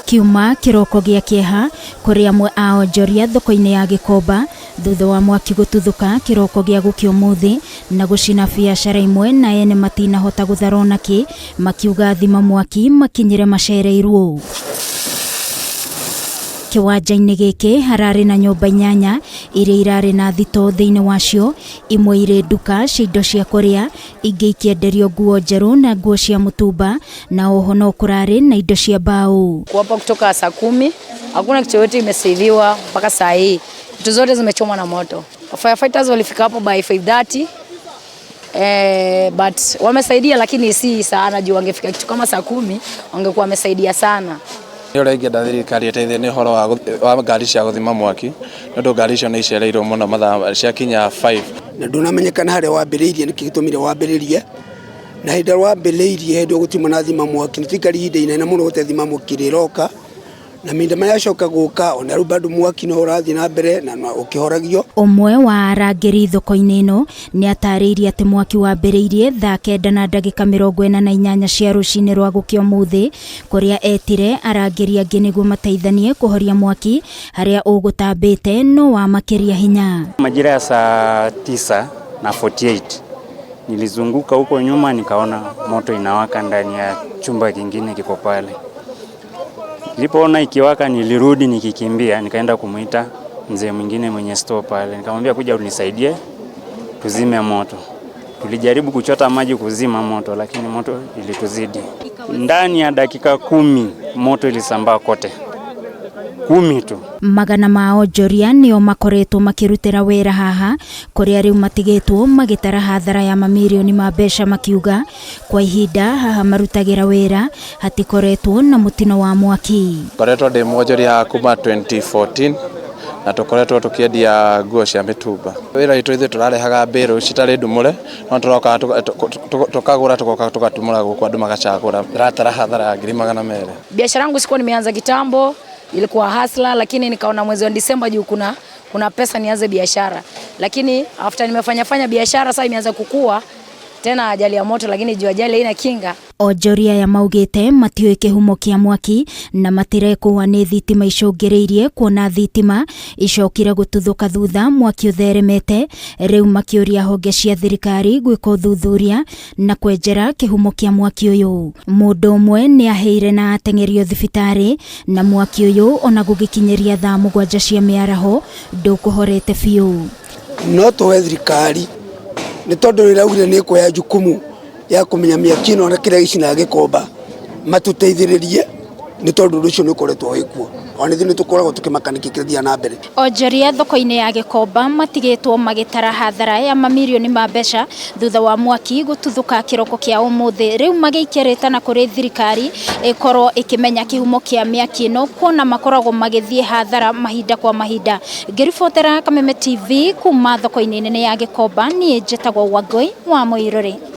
kiuma kiroko gia kieha kuri amwe ao njoria thoko-ini ya Gikomba thutha wa mwaki gututhuka kiroko gia gukio muthi na gucina biacara imwe na ene matina hota gutharona ki makiuga thima mwaki makinyire macereirwo. Kiwanja-ini giki harari na nyumba inyanya iria irari na thito thiini wacio, imwe iri nduka cia indo cia kuria, ingi ikienderio nguo njeru na nguo cia mutumba, na oho no kurari na indo cia mbao. Hapa kutoka saa 10 hakuna kitu yote imesaidiwa mpaka saa hii. Vitu zote zimechomwa na moto. Firefighters walifika hapo by 5:30. But wamesaidia lakini si sana, juu wangefika kitu kama saa 10 wangekuwa wamesaidia sana. Yora ingenda thirikari eteithie ni horo wa ngari cia guthima mwaki nondu ngari icio ni icereirwo muno mathaa cia kinya 5 na ndunamenyekana haria wambiriirie niki gitumire wambiriirie na hindi wambiriirie hindi gutima na thima mwaki nitikari hinde inene muno gutethima mwaki riroka na minda maya coka guka ona ru bado mwaki no urathi na mbere na ukihoragio. Umwe wa arangiri thoko-ini ino ni atariirie ati mwaki wambiriirie thaa 9 na ndagika 48 cia rucini rwa gukio muthi, kuria etire arangiri angi niguo mateithanie kuhoria mwaki haria ugutambite no wa makiria hinya. Majira ya saa 9:48 nilizunguka huko nyuma nikaona moto inawaka ndani ya chumba kingine kiko pale. Nilipoona ikiwaka nilirudi nikikimbia, nikaenda kumuita mzee mwingine mwenye store pale. Nikamwambia kuja unisaidie tuzime moto. Tulijaribu kuchota maji kuzima moto lakini moto ilituzidi. Ndani ya dakika 10 moto ilisambaa kote. 10 tu. Magana mao njoria nio makoretwo makirutira wira haha kuria riu matigitwo magitara hathara ya mamirioni ma mbeca, makiuga kwa ihinda haha marutagira wira hatikoretwo na mutino wa mwaki. Koretwo ndi mwonjoria kuma 2014 na tukoretwo tukiendia nguo cia mitumba. Wira itu ithu turarehaga mbiru citari ndumure no turoka tukagura tugoka tugatumura guku andu magacagura ratara hathara ya 200,000. Biashara yangu sikuwa nimeanza kitambo, ilikuwa hasla, lakini nikaona mwezi wa Disemba juu kuna pesa nianze biashara. Lakini after nimefanya biashara sasa imeanza kukua tena ajali ya moto, lakini juu ajali haina kinga. Onjoria ya maugite matiwe kihumo kia mwaki na matirekuwa ni thitima icungiriirie kuona thitima icokire gututhuka thutha mwaki utheremete, riu makiuria honge cia thirikari gwika uthuthuria na kwenjera kihumo kia mwaki uyu. Mundu umwe ni aheire na atengerio thibitari na mwaki uyu ona gugikinyeria thaa 7 cia miaraho ndukuhorete biu. No tuwe thirikari ni tondu riraugire ni kuya jukumu ya kumenya miaki ino na kira ici na Gikomba matuteithiririe ni tondu rucio ni koretwo wikuo ona thini tukoragwo tukimakaniki na mbere. Onjoria thoko-ini ya Gikomba matigitwo magitara hathara ya mamirioni ma mbeca thutha wa mwaki gututhuka kiroko kia umuthi, riu magiikirita na kuri thirikari ikorwo ikimenya kihumo kia miaki ino kuona makoragwo magithie hathara mahinda kwa mahinda. Ngiribotera Kameme TV kuma thoko-ini nene ya Gikomba, ni njitagwo Wangui wa Muiruri.